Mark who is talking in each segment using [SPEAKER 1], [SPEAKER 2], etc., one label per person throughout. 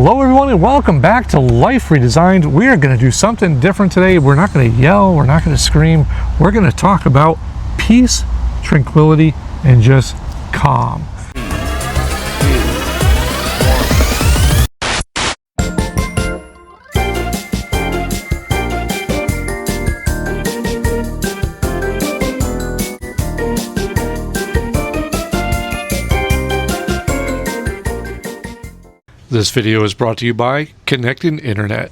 [SPEAKER 1] Hello everyone and welcome back to Life Redesigned. We are going to do something different today. We're not going to yell, we're not going to scream. We're going to talk about peace, tranquility, and just calm. This video is brought to you by Connecting Internet,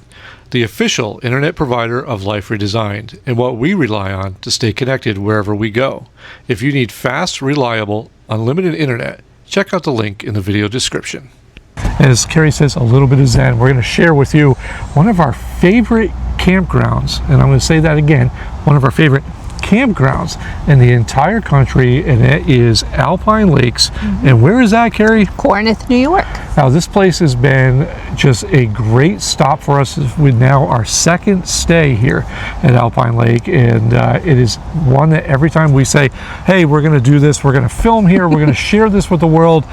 [SPEAKER 1] the official internet provider of Life Redesigned, and what we rely on to stay connected wherever we go. If you need fast, reliable, unlimited internet, check out the link in the video description. As Carrie says, a little bit of Zen. We're going to share with you one of our favorite campgrounds, and I'm going to say that again, one of our favorite campgrounds in the entire country, and it is Alpine Lakes. And where is that, Carrie?
[SPEAKER 2] Corinth, New York.
[SPEAKER 1] Now this place has been just a great stop for us with now our second stay here at Alpine Lake, and it is one that every time we say, hey, we're going to do this, we're going to film here, we're going to share this with the world,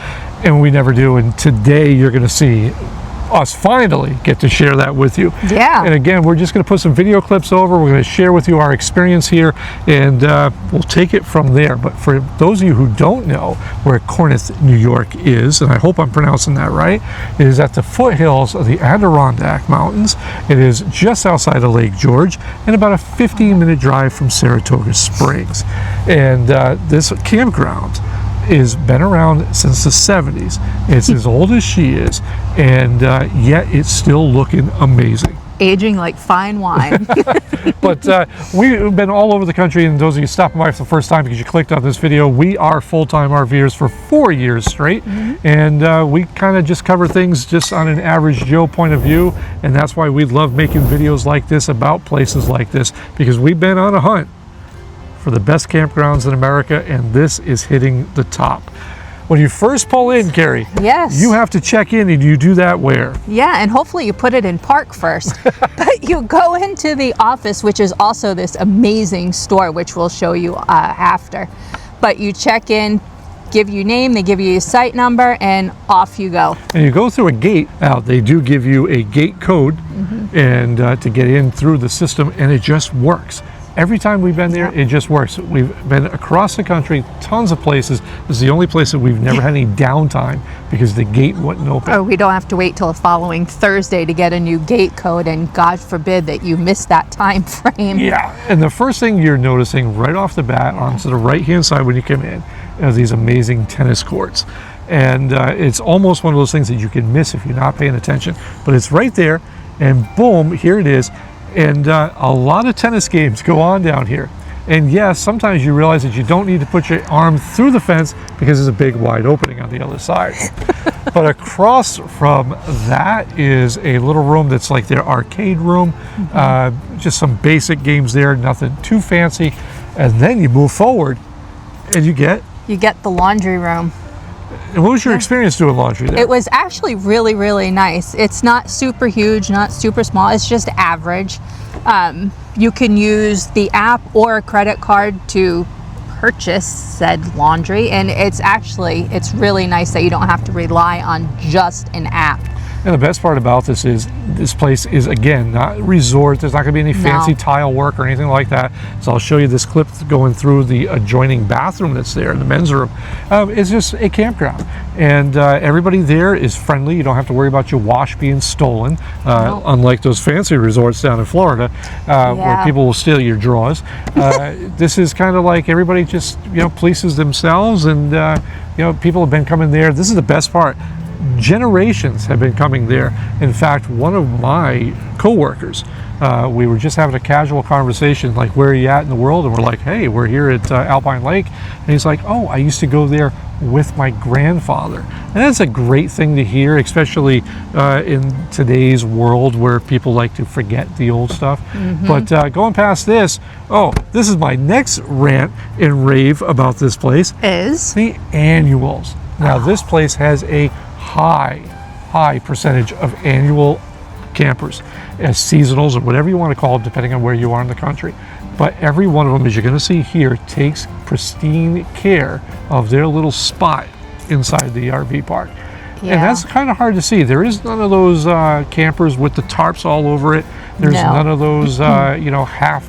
[SPEAKER 1] and we never do. And today you're going to see us finally get to share that with you.
[SPEAKER 2] Yeah.
[SPEAKER 1] And again, we're just going to put some video clips over. We're going to share with you our experience here, and we'll take it from there. But for those of you who don't know where Corinth, New York is, and I hope I'm pronouncing that right, it is at the foothills of the Adirondack Mountains. It is just outside of Lake George and about a 15-minute drive from Saratoga Springs. And this campground has been around since the 70s. It's as old as she is, and yet it's still looking amazing.
[SPEAKER 2] Aging like fine wine.
[SPEAKER 1] But we've been all over the country, and those of you stopping by for the first time because you clicked on this video, we are full-time RVers for 4 years straight, and we kind of just cover things just on an average Joe point of view, and that's why we love making videos like this about places like this, because we've been on a hunt for the best campgrounds in America, and this is hitting the top. When you first pull in, Carrie,
[SPEAKER 2] yes,
[SPEAKER 1] you have to check in, and you do that where?
[SPEAKER 2] Yeah, and hopefully you put it in park first. But you go into the office, which is also this amazing store, which we'll show you after. But you check in, give you name, they give you a site number, and off you go. And
[SPEAKER 1] you go through a gate. Now, they do give you a gate code and to get in through the system, and it just works. Every time we've been there, it just works. We've been across the country, tons of places. This is the only place that we've never had any downtime because the gate wouldn't open.
[SPEAKER 2] Or we don't have to wait till the following Thursday to get a new gate code, and God forbid that you miss that time frame.
[SPEAKER 1] Yeah, and the first thing you're noticing right off the bat onto the right-hand side when you come in are these amazing tennis courts. And it's almost one of those things that you can miss if you're not paying attention. But it's right there, and boom, here it is. And a lot of tennis games go on down here. And yes, sometimes you realize that you don't need to put your arm through the fence because there's a big wide opening on the other side. But across from that is a little room that's like their arcade room. Just some basic games there, nothing too fancy. And then you move forward and you get
[SPEAKER 2] the laundry room.
[SPEAKER 1] And what was your experience doing laundry there?
[SPEAKER 2] It was actually really, really nice. It's not super huge, not super small. It's just average. You can use the app or a credit card to purchase said laundry, and it's really nice that you don't have to rely on just an app.
[SPEAKER 1] And the best part about this is this place is, again, not a resort. There's not going to be any fancy tile work or anything like that. So I'll show you this clip going through the adjoining bathroom that's there, the men's room. It's just a campground. And everybody there is friendly. You don't have to worry about your wash being stolen, unlike those fancy resorts down in Florida where people will steal your drawers. This is kind of like everybody just, polices themselves, and, people have been coming there. This is the best part. Generations have been coming there. In fact, one of my co-workers, we were just having a casual conversation, like, where are you at in the world? And we're like, hey, we're here at Alpine Lake. And he's like, oh, I used to go there with my grandfather. And that's a great thing to hear, especially in today's world where people like to forget the old stuff. But going past this, this is my next rant and rave about this place.
[SPEAKER 2] Is
[SPEAKER 1] the annuals. Now, this place has a high percentage of annual campers, as seasonals or whatever you want to call them, depending on where you are in the country. But every one of them, as you're going to see here, takes pristine care of their little spot inside the RV park.
[SPEAKER 2] Yeah.
[SPEAKER 1] And that's kind of hard to see. There is none of those campers with the tarps all over it. There's none of those, you know, half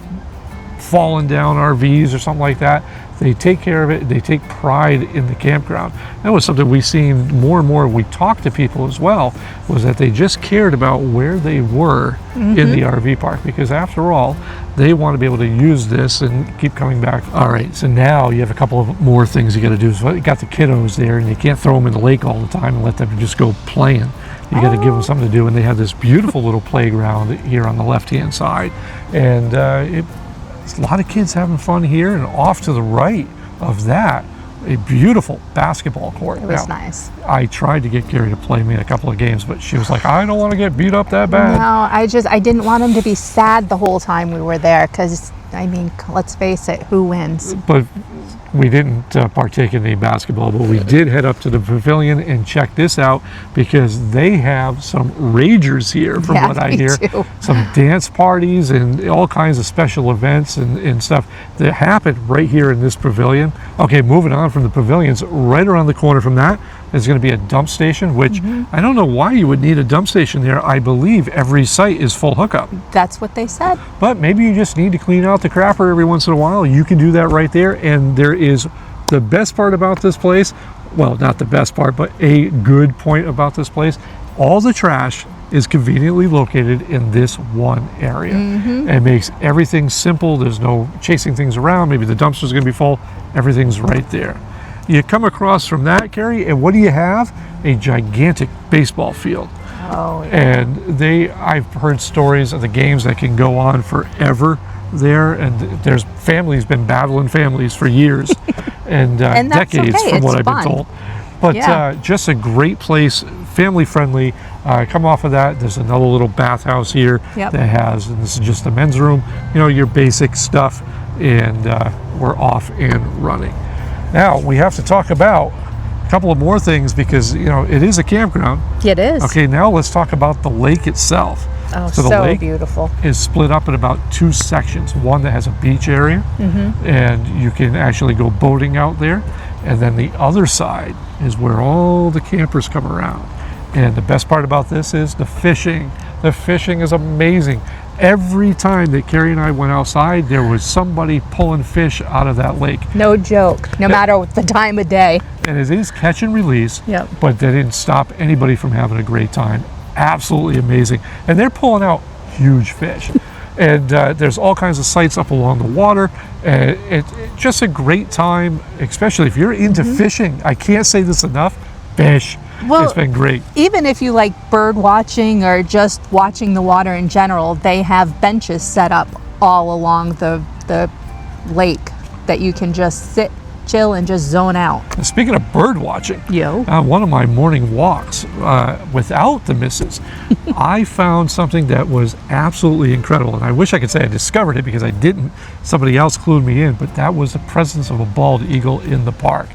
[SPEAKER 1] fallen down RVs or something like that. They take care of it. They take pride in the campground. That was something we've seen more and more. We talked to people as well, was that they just cared about where they were in the RV park, because after all, they want to be able to use this and keep coming back. All right, so now you have a couple of more things you got to do. So you got the kiddos there, and you can't throw them in the lake all the time and let them just go playing. You got to give them something to do, and they have this beautiful little playground here on the left-hand side, and a lot of kids having fun here, and off to the right of that, a beautiful basketball court.
[SPEAKER 2] It was nice.
[SPEAKER 1] I tried to get Gary to play me a couple of games, but she was like, I don't want to get beat up that bad.
[SPEAKER 2] No, I didn't want him to be sad the whole time we were there, because, I mean, let's face it, who wins?
[SPEAKER 1] But we didn't partake in the basketball, but we did head up to the pavilion and check this out, because they have some ragers here, from what I hear.
[SPEAKER 2] Too.
[SPEAKER 1] Some dance parties and all kinds of special events and stuff that happen right here in this pavilion. Okay, moving on from the pavilions, right around the corner from that is going to be a dump station, which I don't know why you would need a dump station there. I believe every site is full hookup.
[SPEAKER 2] That's what they said.
[SPEAKER 1] But maybe you just need to clean out the crapper every once in a while. You can do that right there. And there is the best part about this place. Well, not the best part, but a good point about this place. All the trash is conveniently located in this one area. It makes everything simple. There's no chasing things around. Maybe the dumpster's going to be full. Everything's right there. You come across from that, Carrie, and what do you have? A gigantic baseball field.
[SPEAKER 2] Oh, yeah.
[SPEAKER 1] And I've heard stories of the games that can go on forever there, and there's families been battling families for years and decades,
[SPEAKER 2] okay.
[SPEAKER 1] from what
[SPEAKER 2] It's
[SPEAKER 1] I've been told. But just a great place, family friendly. Come off of that, there's another little bathhouse here that has, and this is just the men's room, you know, your basic stuff, and we're off and running. Now we have to talk about a couple of more things, because you know it is a campground.
[SPEAKER 2] It is.
[SPEAKER 1] Okay, now let's talk about the lake itself.
[SPEAKER 2] Oh,
[SPEAKER 1] so the lake
[SPEAKER 2] beautiful.
[SPEAKER 1] is split up in about two sections. One that has a beach area, and you can actually go boating out there, and then the other side is where all the campers come around. And the best part about this is the fishing. The fishing is amazing. Every time that Carrie and I went outside, there was somebody pulling fish out of that lake.
[SPEAKER 2] No joke, no matter the time of day.
[SPEAKER 1] And it is catch and release, but they didn't stop anybody from having a great time. Absolutely amazing. And they're pulling out huge fish. And there's all kinds of sites up along the water. It's just a great time, especially if you're into fishing. I can't say this enough. Fish. Well, it's been great.
[SPEAKER 2] Even if you like bird watching or just watching the water in general, they have benches set up all along the lake that you can just sit, chill, and just zone out.
[SPEAKER 1] Speaking of bird watching, one of my morning walks without the missus, I found something that was absolutely incredible. And I wish I could say I discovered it, because I didn't. Somebody else clued me in, but that was the presence of a bald eagle in the park.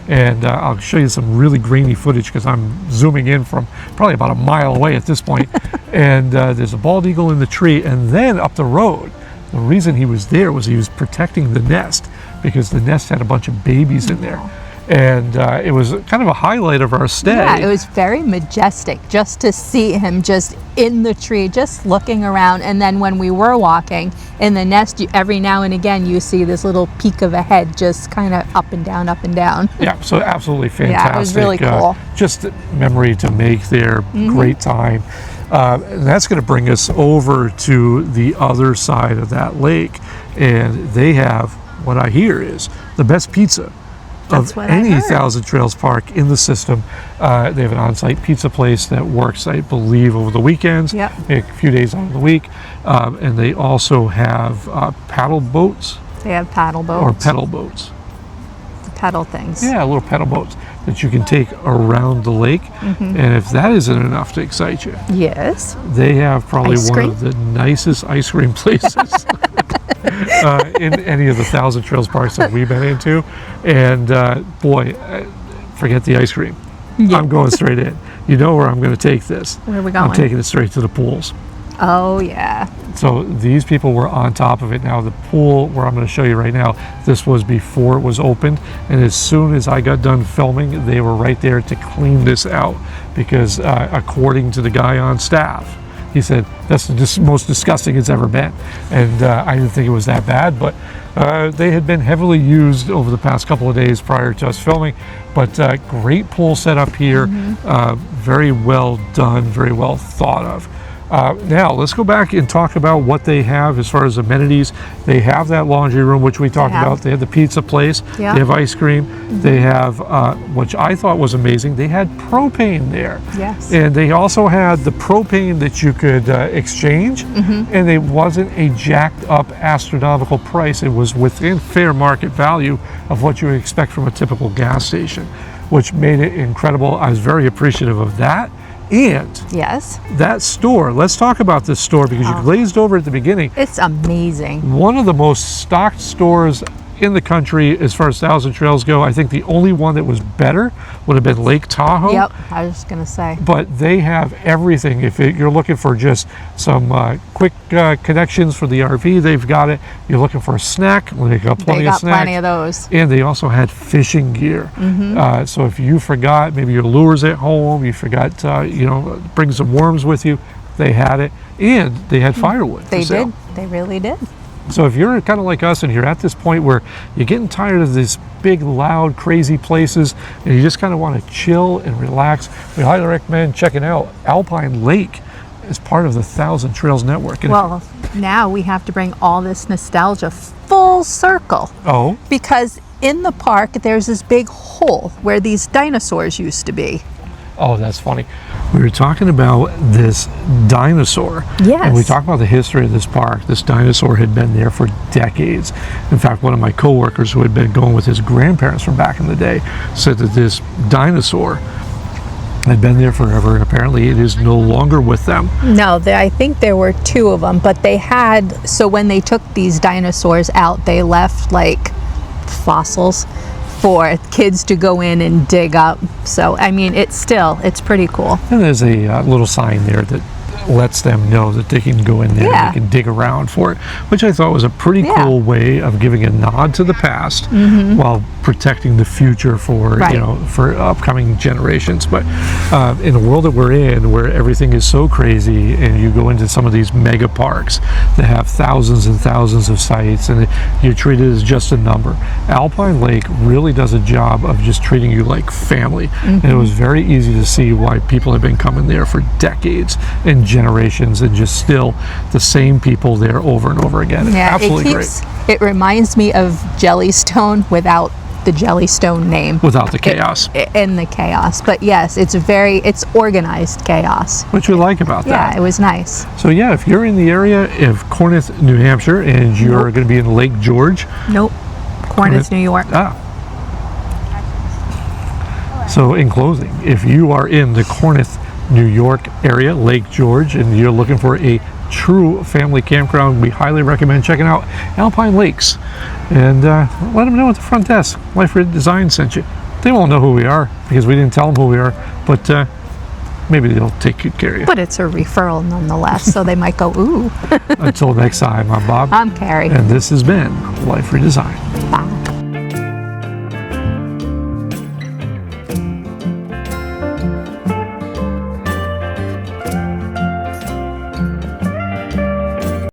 [SPEAKER 1] And I'll show you some really grainy footage, because I'm zooming in from probably about a mile away at this point. And there's a bald eagle in the tree. And then up the road, the reason he was there was he was protecting the nest, because the nest had a bunch of babies in there. And it was kind of a highlight of our stay.
[SPEAKER 2] Yeah, it was very majestic just to see him just in the tree, just looking around. And then when we were walking in the nest, every now and again you see this little peak of a head just kind of up and down, up and down.
[SPEAKER 1] Yeah, so absolutely fantastic.
[SPEAKER 2] Yeah, it was really cool.
[SPEAKER 1] Just a memory to make there, great time. And that's going to bring us over to the other side of that lake. And they have, what I hear is, the best pizza of any Thousand Trails park in the system. They have an on-site pizza place that works, I believe, over the weekends, a few days out of the week. And they also have paddle boats.
[SPEAKER 2] They have paddle boats.
[SPEAKER 1] Or pedal boats.
[SPEAKER 2] The pedal things.
[SPEAKER 1] Yeah, little pedal boats that you can take around the lake. And if that isn't enough to excite you, they have probably one of the nicest ice cream places in any of the Thousand Trails parks that we've been into. And boy, forget the ice cream. I'm going straight in. You know where I'm going to take this.
[SPEAKER 2] Where are we going?
[SPEAKER 1] I'm taking it straight to the pools.
[SPEAKER 2] Oh, yeah.
[SPEAKER 1] So these people were on top of it. Now the pool where I'm going to show you right now, this was before it was opened, and as soon as I got done filming, they were right there to clean this out, because according to the guy on staff, he said that's the most disgusting it's ever been. And I didn't think it was that bad, but they had been heavily used over the past couple of days prior to us filming. But great pool setup here, very well done, very well thought of. Now let's go back and talk about what they have as far as amenities. They have that laundry room, which we talked about. They have the pizza place.
[SPEAKER 2] Yeah.
[SPEAKER 1] They have ice cream. They have, which I thought was amazing, they had propane there.
[SPEAKER 2] Yes.
[SPEAKER 1] And they also had the propane that you could exchange, and it wasn't a jacked up astronomical price. It was within fair market value of what you would expect from a typical gas station, which made it incredible. I was very appreciative of that. And
[SPEAKER 2] yes,
[SPEAKER 1] that store, let's talk about this store, because you glazed over at the beginning.
[SPEAKER 2] It's amazing.
[SPEAKER 1] One of the most stocked stores in the country as far as Thousand Trails go. I think the only one that was better would have been Lake Tahoe.
[SPEAKER 2] Yep, I was just going to say.
[SPEAKER 1] But they have everything. If you're looking for just some quick connections for the RV, they've got it. You're looking for a snack, well, they got plenty of snacks.
[SPEAKER 2] Plenty of those.
[SPEAKER 1] And they also had fishing gear. So if you forgot, maybe your lures at home, you forgot, bring some worms with you, they had it. And they had firewood.
[SPEAKER 2] They did. They really did.
[SPEAKER 1] So if you're kind of like us and you're at this point where you're getting tired of these big, loud, crazy places, and you just kind of want to chill and relax, we highly recommend checking out Alpine Lake as part of the Thousand Trails Network. And
[SPEAKER 2] well, now we have to bring all this nostalgia full circle.
[SPEAKER 1] Oh?
[SPEAKER 2] Because in the park, there's this big hole where these dinosaurs used to be.
[SPEAKER 1] Oh, that's funny. We were talking about this dinosaur.
[SPEAKER 2] Yes.
[SPEAKER 1] And we talked about the history of this park. This dinosaur had been there for decades. In fact, one of my coworkers who had been going with his grandparents from back in the day said that this dinosaur had been there forever, and apparently it is no longer with them.
[SPEAKER 2] No, I think there were two of them, but they had, so when they took these dinosaurs out, they left like fossils for kids to go in and dig up. So, I mean, it's pretty cool.
[SPEAKER 1] And there's a little sign there that lets them know that they can go in there and they can dig around for it, which I thought was a pretty cool way of giving a nod to the past while protecting the future for for upcoming generations. But in the world that we're in, where everything is so crazy, and you go into some of these mega parks that have thousands and thousands of sites, and you're treated as just a number, Alpine Lake really does a job of just treating you like family. And it was very easy to see why people have been coming there for decades and generations, and just still the same people there over and over again.
[SPEAKER 2] Yeah,
[SPEAKER 1] absolutely great.
[SPEAKER 2] It reminds me of Jellystone without the Jellystone name.
[SPEAKER 1] Without the chaos.
[SPEAKER 2] And the chaos. But yes, it's organized chaos.
[SPEAKER 1] Which we like about that.
[SPEAKER 2] Yeah, it was nice.
[SPEAKER 1] So yeah, if you're in the area of Corinth, New Hampshire, and you're going to be in Lake George.
[SPEAKER 2] Nope. Corinth, New York.
[SPEAKER 1] So in closing, if you are in the Corinth, New York area, Lake George, and you're looking for a true family campground, we highly recommend checking out Alpine Lakes. And let them know at the front desk, Life Redesigned sent you. They won't know who we are because we didn't tell them who we are, but maybe they'll take good care of you.
[SPEAKER 2] But it's a referral nonetheless, so they might go, ooh.
[SPEAKER 1] Until next time, I'm Bob.
[SPEAKER 2] I'm Carrie.
[SPEAKER 1] And this has been Life Redesigned.